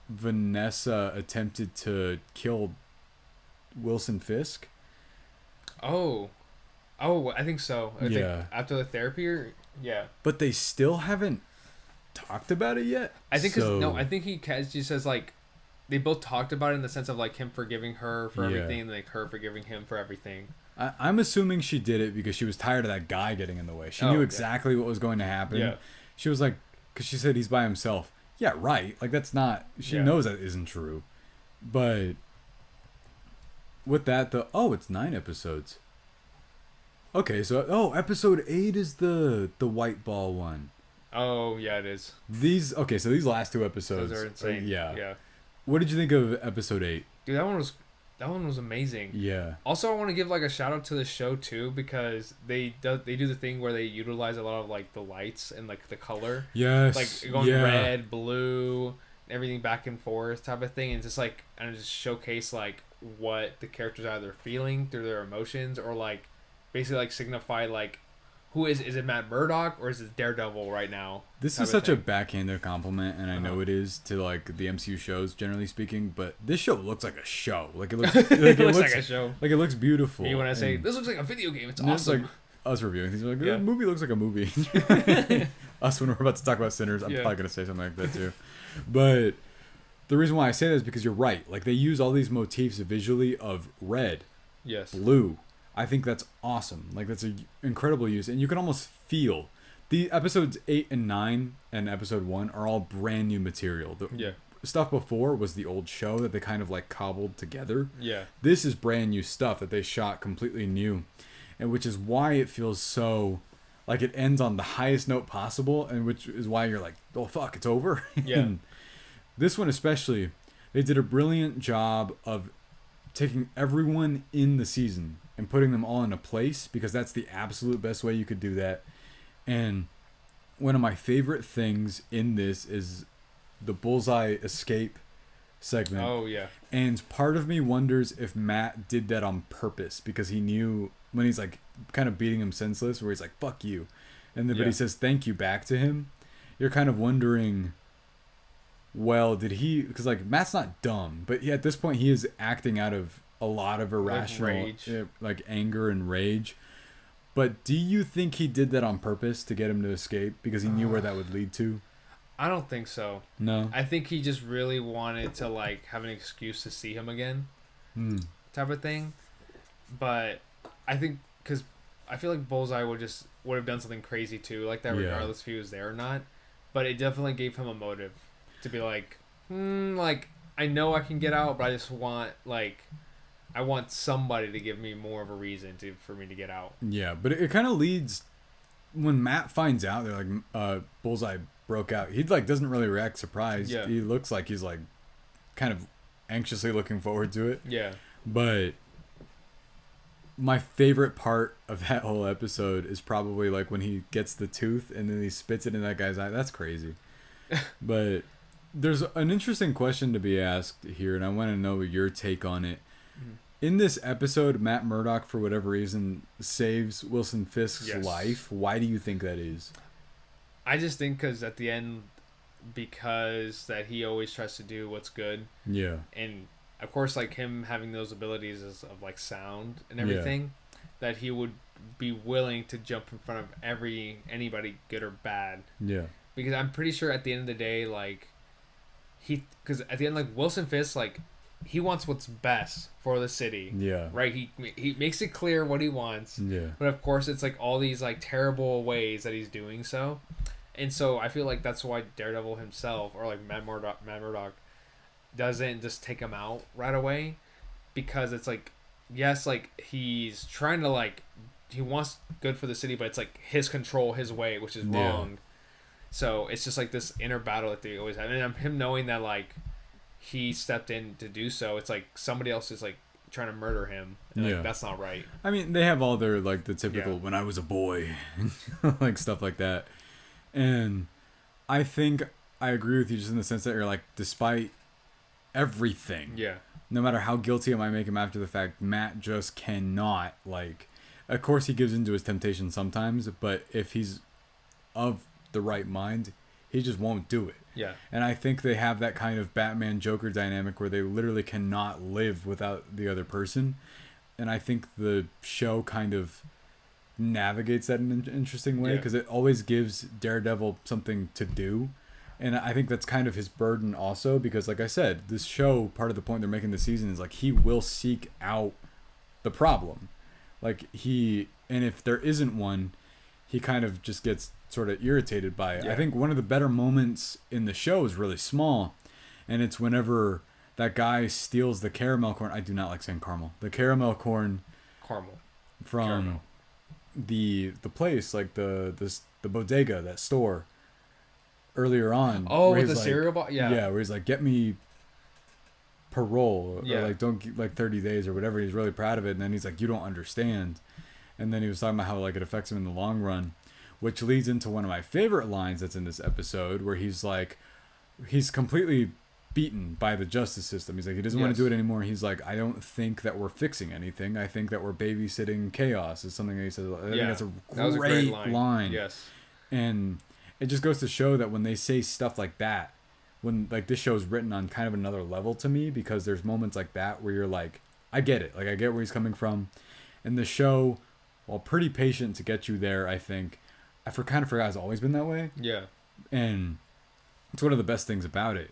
S1: Vanessa attempted to kill Wilson Fisk.
S2: Oh, I think so. I think after the therapy,
S1: But they still haven't talked about it yet.
S2: I think I think he says like they both talked about it in the sense of like him forgiving her for everything, and like her forgiving him for everything.
S1: I'm assuming she did it because she was tired of that guy getting in the way. She knew exactly what was going to happen. Yeah. She was like, because she said he's by himself. Yeah, right. Like, that's not... She knows that isn't true. But with that, it's 9 episodes. Okay, so... episode 8 is the white ball one.
S2: Oh, yeah, it is.
S1: These last 2 episodes...
S2: Those are insane.
S1: Yeah. What did you think of episode 8?
S2: Dude, that one was amazing. Yeah. Also, I want to give like a shout out to the show too, because they do the thing where they utilize a lot of like the lights and like the color.
S1: Yes.
S2: Like going red, blue, everything back and forth type of thing, and just like just showcase like what the characters are either feeling through their emotions, or like basically like signify like who is it Matt Murdock or is it Daredevil right now?
S1: This is such a backhanded compliment, and I know it is to like the MCU shows generally speaking, but this show looks like a show. Like it looks, it looks like a show. Like it looks beautiful.
S2: You want to say this looks like a video game? It's awesome.
S1: It's like us reviewing things. Like the movie looks like a movie. Us when we're about to talk about Sinners, I'm probably gonna say something like that too. But the reason why I say that is because you're right. Like they use all these motifs visually of red, blue. I think that's awesome. Like that's an incredible use, and you can almost feel the episodes 8 and 9 and episode 1 are all brand new material. The stuff before was the old show that they kind of like cobbled together. Yeah, this is brand new stuff that they shot completely new, and which is why it feels so like it ends on the highest note possible, and which is why you're like, oh fuck, it's over. Yeah. And this one especially, they did a brilliant job of taking everyone in the season and putting them all in a place, because that's the absolute best way you could do that. And one of my favorite things in this is the Bullseye escape segment.
S2: Oh, yeah.
S1: And part of me wonders if Matt did that on purpose, because he knew when he's like kind of beating him senseless, where he's like, fuck you. and then but he says thank you back to him. You're kind of wondering, well, did he? Because like Matt's not dumb, but at this point he is acting out of a lot of irrational
S2: rage.
S1: Like anger and rage. But do you think he did that on purpose to get him to escape because he knew where that would lead to?
S2: I don't think so.
S1: No.
S2: I think he just really wanted to like have an excuse to see him again, type of thing. But I think because I feel like Bullseye would have done something crazy too, like that, regardless if he was there or not. But it definitely gave him a motive to be like, like I know I can get out, but I just want I want somebody to give me more of a reason for me to get out. Yeah,
S1: but it kind of leads when Matt finds out they're like Bullseye broke out. He like doesn't really react surprised. Yeah. He looks like he's like kind of anxiously looking forward to it.
S2: Yeah.
S1: But my favorite part of that whole episode is probably like when he gets the tooth and then he spits it in that guy's eye. That's crazy. But there's an interesting question to be asked here, and I want to know your take on it. In this episode, Matt Murdock, for whatever reason, saves Wilson Fisk's life. Why do you think that is?
S2: I just think because at the end, because that he always tries to do what's good. Yeah. And of course, like him having those abilities of like sound and everything, that he would be willing to jump in front of anybody, good or bad. Yeah. Because I'm pretty sure at the end of the day, like because at the end, like Wilson Fisk, like he wants what's best for the city. Yeah. Right. He makes it clear what he wants. Yeah. But of course, it's like all these like terrible ways that he's doing so. And so I feel like that's why Daredevil himself, or like Matt Murdock, doesn't just take him out right away, because it's like, yes, like he's trying to like, he wants good for the city, but it's like his control, his way, which is wrong. So it's just like this inner battle that they always have, and him knowing that like he stepped in to do so, it's like somebody else is like trying to murder him, and like, that's not right.
S1: I mean, they have all their like the typical when I was a boy, like stuff like that. And I think I agree with you just in the sense that you're like, despite everything, no matter how guilty it might make him after the fact, Matt just cannot, like, of course he gives into his temptation sometimes, but if he's of the right mind, he just won't do it. Yeah. And I think they have that kind of Batman Joker dynamic where they literally cannot live without the other person. And I think the show kind of navigates that in an interesting way, because it always gives Daredevil something to do, and I think that's kind of his burden also, because like I said, this show, part of the point they're making this season is like he will seek out the problem, like and if there isn't one, he kind of just gets sort of irritated by it. I think one of the better moments in the show is really small, and it's whenever that guy steals the caramel corn. I do not like saying caramel. The caramel corn from the place, like the bodega, that store earlier on.
S2: Oh, with the cereal box?
S1: Yeah, where he's like, get me parole, or like don't get like 30 days or whatever. He's really proud of it, and then he's like, you don't understand. And then he was talking about how like it affects him in the long run, which leads into one of my favorite lines that's in this episode, where he's like, he's completely beaten by the justice system. He's like, he doesn't want to do it anymore. He's like, I don't think that we're fixing anything. I think that we're babysitting chaos, is something that he says. I think that's a great line. Yes. And it just goes to show that when they say stuff like that, when like this show is written on kind of another level to me, because there's moments like that where you're like, I get it. Like I get where he's coming from. And the show, while pretty patient to get you there, I think, kind of forgot it's always been that way. Yeah. And it's one of the best things about it.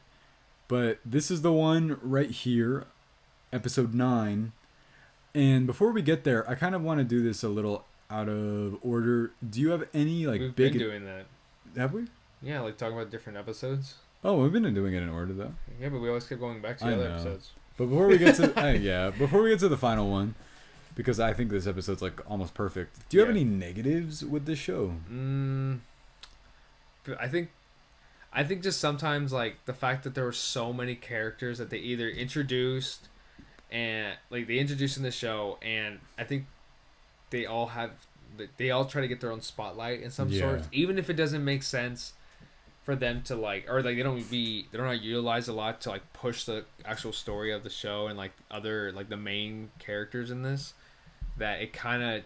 S1: But this is the one right here, episode 9. And before we get there, I kind of want to do this a little out of order. Do you have any like
S2: We've been doing that.
S1: Have we?
S2: Yeah, like talking about different episodes.
S1: Oh, we've been doing it in order though.
S2: Yeah, but we always kept going back to the other episodes.
S1: But before we get to before we get to the final one, because I think this episode's like almost perfect. Do you have any negatives with this show?
S2: I think just sometimes like the fact that there were so many characters that they either introduced and like they introduced in the show, and I think they all try to get their own spotlight in some sorts, even if it doesn't make sense for them to like, or like they don't utilize a lot to like push the actual story of the show and like other like the main characters in this, that it kind of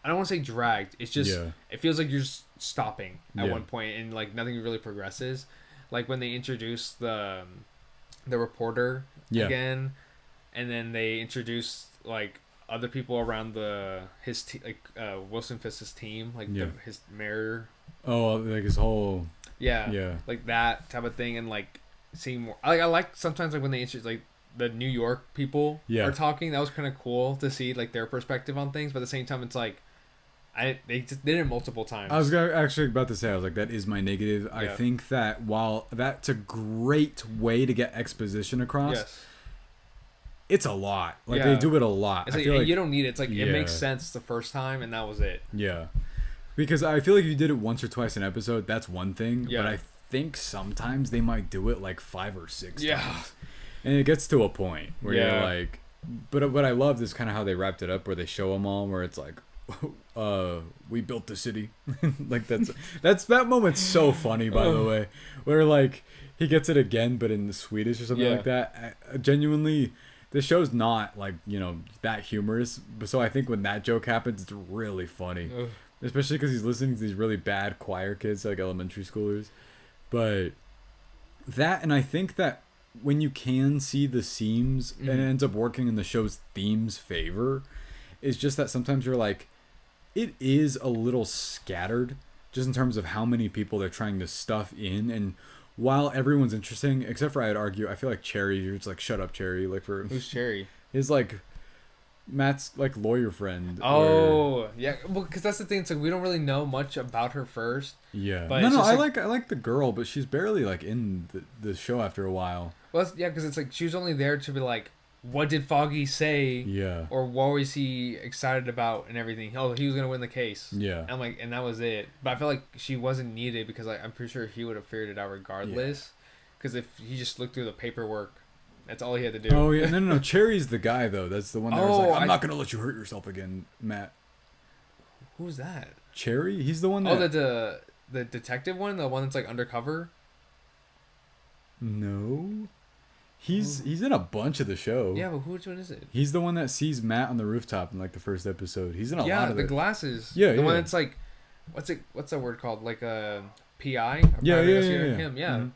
S2: I don't want to say dragged. It's just it feels like you're just stopping at one point and like nothing really progresses. Like when they introduce the reporter again, and then they introduce like other people around Wilson Fisk's team, like his mayor.
S1: Oh, like his whole
S2: like that type of thing, and like seeing more. I like sometimes like when they introduce like the New York people are talking. That was kind of cool to see like their perspective on things, but at the same time, it's like they just did it multiple times.
S1: I was actually about to say, I was like, that is my negative. I think that while that's a great way to get exposition across, it's a lot. Like they do it a lot.
S2: It's like, like you don't need it. It's like it makes sense the first time, and that was it.
S1: Yeah, because I feel like if you did it once or twice an episode, that's one thing.
S2: Yeah.
S1: But I think sometimes they might do it like 5 or 6 times. And it gets to a point where you're like, but what I loved is kind of how they wrapped it up, where they show them all, where it's like, we built the city. Like that moment's so funny, by the way, where like he gets it again, but in the Swedish or something like that. Genuinely, the show's not like, you know, that humorous, but so I think when that joke happens, it's really funny, especially because he's listening to these really bad choir kids, like elementary schoolers. But that, and I think that when you can see the seams and it ends up working in the show's theme's favor, is just that sometimes you're like, it is a little scattered just in terms of how many people they're trying to stuff in. And while everyone's interesting, except for, I'd argue, I feel like Cherry, you're just like, shut up, Cherry. Like for
S2: who's Cherry?
S1: His like Matt's like lawyer friend.
S2: Oh, yeah. Well, because that's the thing. It's like we don't really know much about her first.
S1: Yeah. But no. I like the girl, but she's barely like in the show after a while.
S2: Well, because it's like she was only there to be like, what did Foggy say?
S1: Yeah.
S2: Or what was he excited about and everything? Oh, he was gonna win the case.
S1: Yeah.
S2: And I'm like, and that was it. But I feel like she wasn't needed because I'm pretty sure he would have figured it out regardless. Because if he just looked through the paperwork, that's all he had to do.
S1: Oh yeah, no. Cherry's the guy though. That's the one that was like, I'm not gonna let you hurt yourself again, Matt.
S2: Who's that?
S1: Cherry? He's the one that.
S2: Oh, the detective one, the one that's like undercover.
S1: No. He's in a bunch of the show.
S2: Yeah, but which one is it?
S1: He's the one that sees Matt on the rooftop in like the first episode. He's in a lot of
S2: the glasses.
S1: Yeah,
S2: the one that's like, what's that word called? Like a PI?
S1: Yeah.
S2: Him, yeah.
S1: Mm-hmm.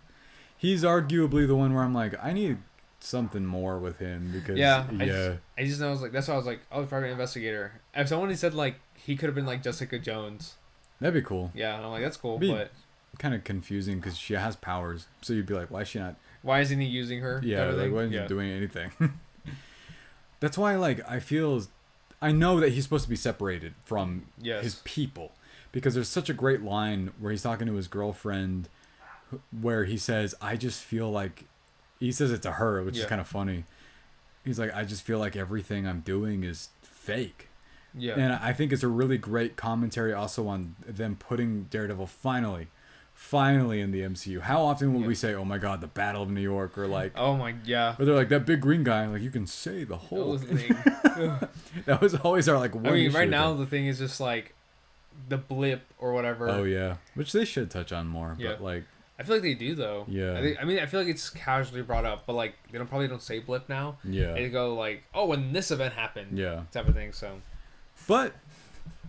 S1: He's arguably the one where I'm like, I need something more with him because
S2: I just know, I was like, that's why I was like, oh, private investigator. If someone said like he could have been like Jessica Jones,
S1: that'd be cool.
S2: Yeah, and I'm like, that's cool,
S1: but kind of confusing because she has powers, so you'd be like, why is she not?
S2: Why isn't he using her?
S1: Yeah, like why isn't he doing anything? That's why, like, I know that he's supposed to be separated from his people, because there's such a great line where he's talking to his girlfriend, where he says, "I just feel like," he says it to her, which is kind of funny. He's like, "I just feel like everything I'm doing is fake." Yeah, and I think it's a really great commentary also on them putting Daredevil finally in the MCU. How often would we say, "Oh my God, the Battle of New York," or like,
S2: "Oh my
S1: or they're like that big green guy"? Like you can say the whole thing. That was always our like.
S2: I mean, right now the thing is just like the blip or whatever.
S1: Oh yeah, which they should touch on more. Yeah. But like,
S2: I feel like they do though.
S1: Yeah.
S2: I feel like it's casually brought up, but like they probably don't say blip now.
S1: Yeah.
S2: They go like, "Oh, when this event happened."
S1: Yeah.
S2: Type of thing. So.
S1: But.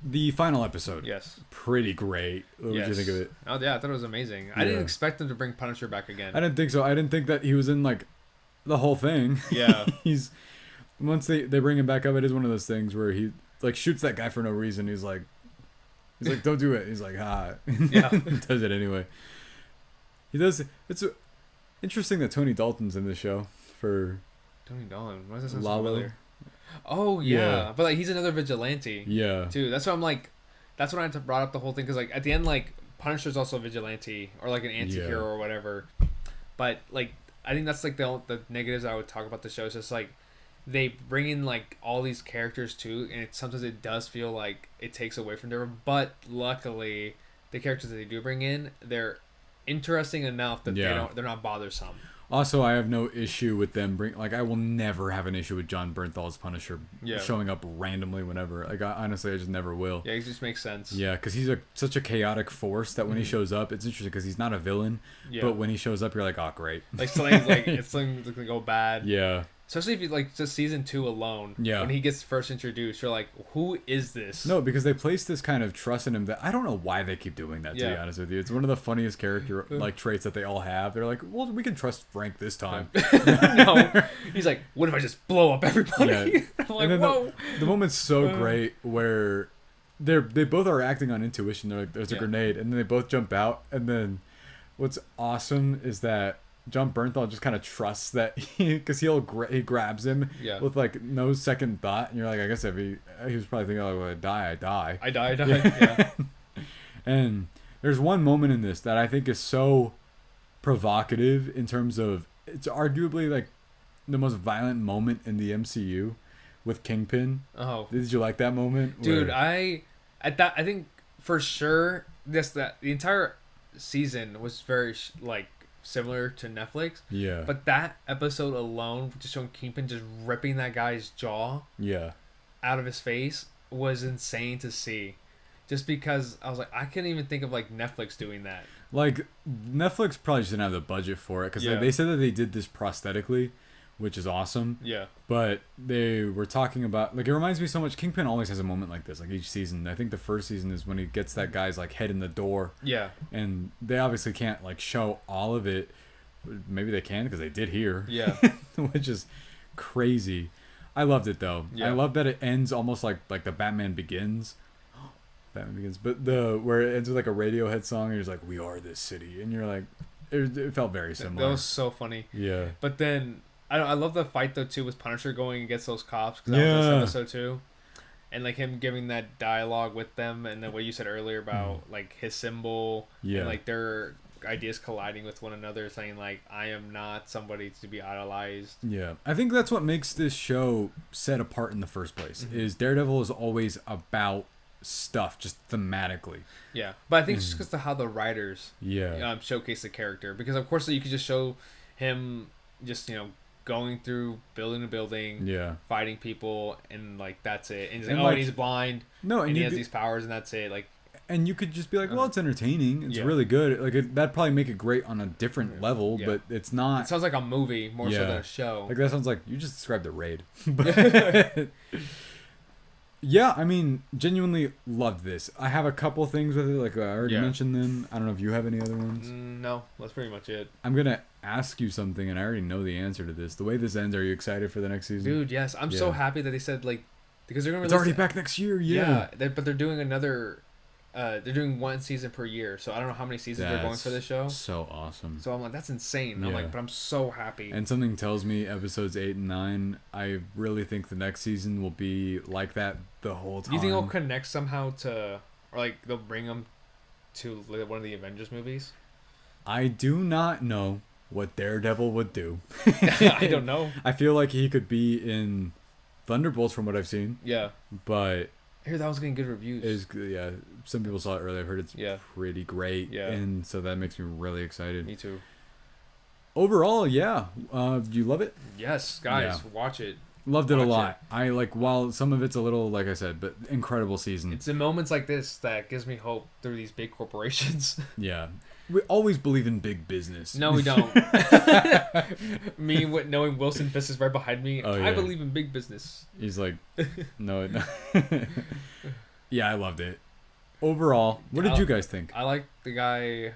S1: The final episode.
S2: Yes.
S1: Pretty great. What did you think of it?
S2: Oh, yeah, I thought it was amazing. I didn't expect them to bring Punisher back again.
S1: I didn't think so. I didn't think that he was in, like, the whole thing.
S2: Yeah.
S1: Once they bring him back up, it is one of those things where he, like, shoots that guy for no reason. He's like, don't do it. He's like, Yeah. He does it anyway. He does. It's interesting that Tony Dalton's in this show for...
S2: Tony Dalton? Why does that sound
S1: familiar?
S2: Oh yeah, but like he's another vigilante.
S1: Yeah,
S2: too. That's why I'm like, that's when I brought up the whole thing because like at the end like Punisher's also a vigilante or like an anti-hero or whatever. But like I think that's like the negatives I would talk about the show. It's just like they bring in like all these characters too, and sometimes it does feel like it takes away from them. But luckily, the characters that they do bring in, they're interesting enough that they're not bothersome.
S1: Also, I have no issue with them I will never have an issue with John Bernthal's Punisher showing up randomly whenever. Like, honestly, I just never will.
S2: Yeah, it just makes sense.
S1: Yeah, because he's such a chaotic force that when he shows up, it's interesting because he's not a villain. Yeah. But when he shows up, you're like, oh, great.
S2: Like, something, like it's something to go bad.
S1: Yeah.
S2: Especially if you like just season 2 alone. Yeah. When he gets first introduced, you're like, who is this?
S1: No, because they place this kind of trust in him that I don't know why they keep doing that. To be honest with you, it's one of the funniest character like traits that they all have. They're like, well, we can trust Frank this time.
S2: No, he's like, what if I just blow up everybody? Yeah. I'm like,
S1: and then
S2: whoa.
S1: The moment's so great where they both are acting on intuition. They're like, there's a grenade, and then they both jump out, and then what's awesome is that John Bernthal just kind of trusts that because he grabs him with like no second thought, and you're like, I guess if he was probably thinking, oh, well, I die.
S2: Yeah.
S1: And there's one moment in this that I think is so provocative in terms of it's arguably like the most violent moment in the MCU with Kingpin.
S2: Oh,
S1: did you like that moment,
S2: dude? I think for sure the entire season was very like similar to Netflix.
S1: Yeah.
S2: But that episode alone, just showing Kingpin just ripping that guy's jaw out of his face was insane to see. Just because I was like, I can't even think of like Netflix doing that.
S1: Like Netflix probably just didn't have the budget for it because they said that they did this prosthetically, which is awesome.
S2: Yeah.
S1: But they were talking about like it reminds me so much. Kingpin always has a moment like this, like each season. I think the first season is when he gets that guy's like head in the door.
S2: Yeah.
S1: And they obviously can't like show all of it. Maybe they can because they did here.
S2: Yeah.
S1: Which is crazy. I loved it though. Yeah. I love that it ends almost like the Batman Begins. Batman Begins, but where it ends with like a Radiohead song, and you're just like, "We are this city," and you're like, it felt very similar.
S2: That was so funny.
S1: Yeah.
S2: But then I love the fight though too with Punisher going against those cops because that was this episode too, and like him giving that dialogue with them, and then what you said earlier about like his symbol, and like their ideas colliding with one another, saying like, I am not somebody to be idolized.
S1: Yeah, I think that's what makes this show set apart in the first place. Is Daredevil is always about stuff just thematically.
S2: Yeah, but I think it's just because of how the writers showcase the character, because of course you could just show him just going through building a building, fighting people, and like that's it, and he's like, and he's blind, and he has these powers, and that's it, like. And
S1: you could just be like, well, it's entertaining. It's really good. Like that'd probably make it great on a different level, but it's not.
S2: It sounds like a movie more so than a show.
S1: Like that sounds like you just described the Raid. But yeah, I mean, genuinely loved this. I have a couple things with it. Like I already mentioned them. I don't know if you have any other ones.
S2: No, that's pretty much it.
S1: I'm gonna ask you something, and I already know the answer to this. The way this ends, are you excited for the next season?
S2: Dude, yes. I'm so happy that they said like because they're gonna.
S1: It's already back next year. Yeah.
S2: But they're doing another. They're doing one season per year, so I don't know how many seasons they're going for this show.
S1: So awesome.
S2: So I'm like, that's insane. I'm like, but I'm so happy.
S1: And something tells me episodes 8 and 9, I really think the next season will be like that the whole time.
S2: Do you think it'll connect somehow to, or like they'll bring them to one of the Avengers movies?
S1: I do not know what Daredevil would do.
S2: I don't know.
S1: I feel like he could be in Thunderbolts from what I've seen.
S2: Yeah.
S1: But
S2: I heard that was getting good reviews.
S1: Some people saw it earlier. I've heard it's pretty great. Yeah. And so that makes me really excited.
S2: Me too.
S1: Overall, do you love it?
S2: Yes, guys, watch it.
S1: Loved it a lot. I while some of it's a little, like I said, but incredible season.
S2: It's in moments like this that gives me hope through these big corporations.
S1: Yeah. We always believe in big business.
S2: No, we don't. Me knowing Wilson Fisk is right behind me, I believe in big business.
S1: He's like, no. Yeah, I loved it. Overall, what did you guys think?
S2: I like the guy,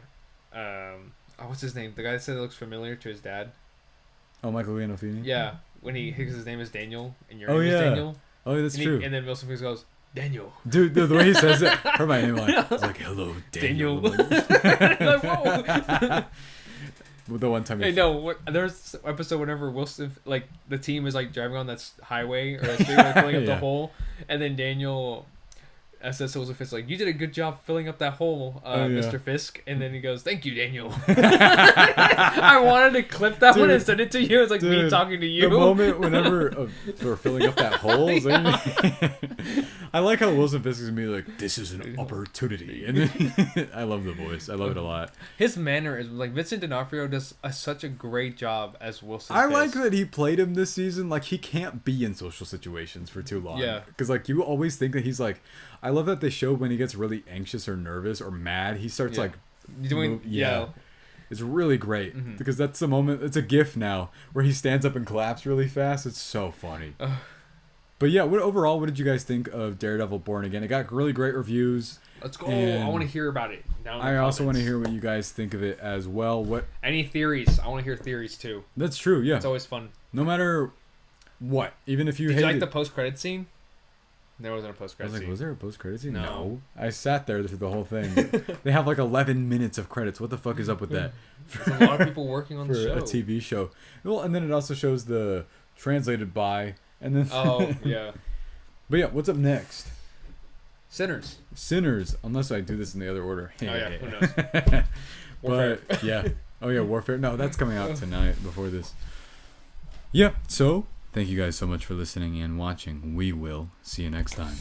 S2: what's his name? The guy that said it looks familiar to his dad.
S1: Oh, Michael Gandolfini?
S2: Yeah, when his name is Daniel, and your name is Daniel.
S1: Oh, that's true.
S2: And then Wilson Fisk goes, Daniel.
S1: Dude, the way he says it, heard my name I was like, hello, Daniel.
S2: Like, whoa.
S1: The one time.
S2: There's an episode whenever Wilson, like the team is like driving on that highway or that street, like, filling up the hole, and then Daniel says to Wilson Fisk, like, you did a good job filling up that hole, Mr. Fisk, and then he goes, thank you, Daniel. I wanted to clip that one and send it to you. It's like me talking to you.
S1: The moment whenever we're filling up that hole. I like how Wilson Fisk is going to be like, this is an opportunity. And then, I love the voice. I love it a lot.
S2: His manner is like Vincent D'Onofrio does such a great job as Wilson Fisk.
S1: I like that he played him this season. Like, he can't be in social situations for too long. Yeah. Because, like, you always think that he's like, I love that they show when he gets really anxious or nervous or mad, he starts like
S2: doing
S1: It's really great because that's the moment. It's a GIF now where he stands up and claps really fast. It's so funny. But yeah, overall, what did you guys think of Daredevil Born Again? It got really great reviews.
S2: Let's go. I want to hear about it.
S1: I also want to hear what you guys think of it as well.
S2: Any theories? I want to hear theories too.
S1: That's true, yeah.
S2: It's always fun.
S1: No matter what, even if you
S2: Did
S1: hate
S2: you like the post-credit scene? There wasn't a post-credit scene.
S1: Was there a post-credit scene?
S2: No.
S1: I sat there through the whole thing. They have like 11 minutes of credits. What the fuck is up with that?
S2: There's a lot of people working on the show.
S1: For a TV show. Well, and then it also shows the translated by, and then...
S2: Oh, yeah.
S1: But yeah, what's up next?
S2: Sinners,
S1: unless I do this in the other order.
S2: Oh yeah, who knows?
S1: Warfare. But yeah. Oh yeah, Warfare. No, that's coming out tonight before this. Yeah, so thank you guys so much for listening and watching. We will see you next time.